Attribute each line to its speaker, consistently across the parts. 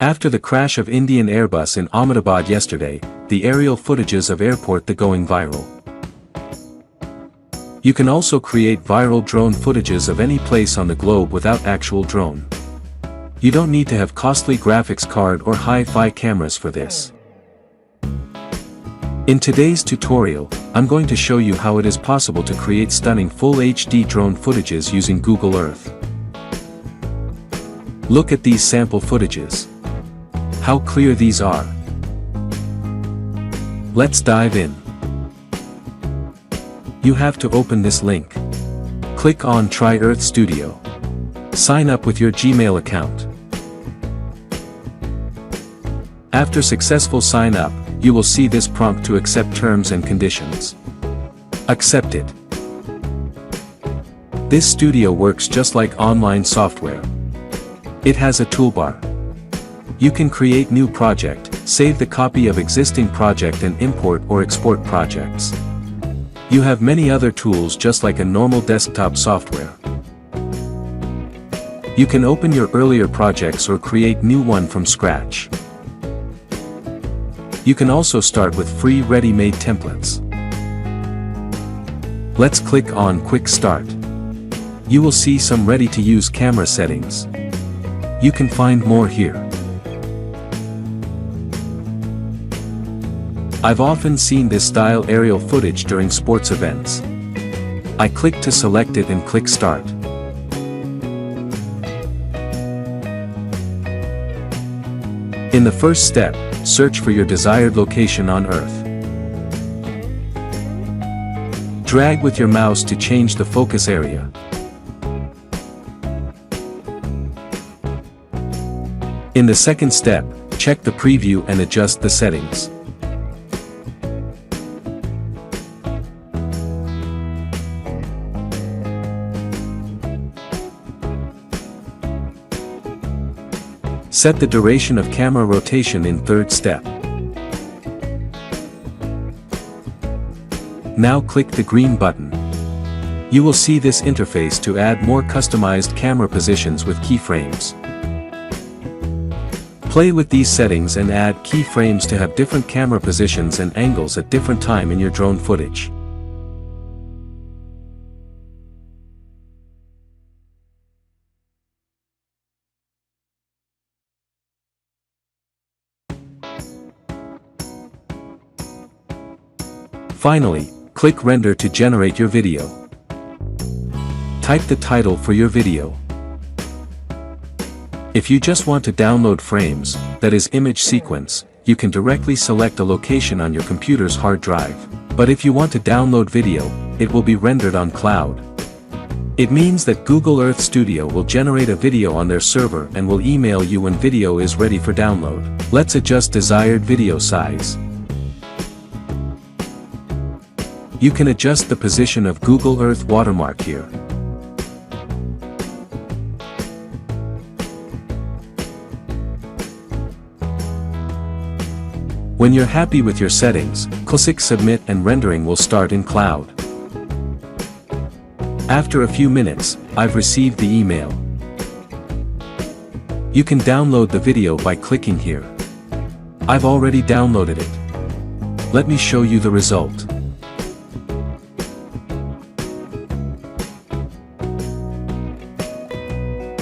Speaker 1: After the crash of Indian Airbus in Ahmedabad yesterday, the aerial footages of airport the going viral. You can also create viral drone footages of any place on the globe without actual drone. You don't need to have costly graphics card or hi-fi cameras for this. In today's tutorial, I'm going to show you how it is possible to create stunning full HD drone footages using Google Earth. Look at these sample footages. How clear these are. Let's dive in. You have to open this link. Click on Try Earth Studio. Sign up with your Gmail account. After successful sign up, you will see this prompt to accept terms and conditions. Accept it. This studio works just like online software. It has a toolbar. You can create new project, save the copy of existing project and import or export projects. You have many other tools just like a normal desktop software. You can open your earlier projects or create new one from scratch. You can also start with free ready-made templates. Let's click on Quick Start. You will see some ready-to-use camera settings. You can find more here. I've often seen this style aerial footage during sports events. I click to select it and click Start. In the first step, search for your desired location on Earth. Drag with your mouse to change the focus area. In the second step, check the preview and adjust the settings. Set the duration of camera rotation in third step. Now click the green button. You will see this interface to add more customized camera positions with keyframes. Play with these settings and add keyframes to have different camera positions and angles at different time in your drone footage. Finally, click Render to generate your video. Type the title for your video. If you just want to download frames, that is image sequence, you can directly select a location on your computer's hard drive. But if you want to download video, it will be rendered on cloud. It means that Google Earth Studio will generate a video on their server and will email you when video is ready for download. Let's adjust desired video size. You can adjust the position of Google Earth watermark here. When you're happy with your settings, click Submit and rendering will start in cloud. After a few minutes, I've received the email. You can download the video by clicking here. I've already downloaded it. Let me show you the result.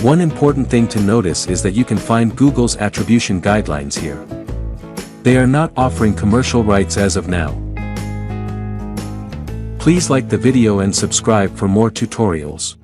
Speaker 1: One important thing to notice is that you can find Google's attribution guidelines here. They are not offering commercial rights as of now. Please like the video and subscribe for more tutorials.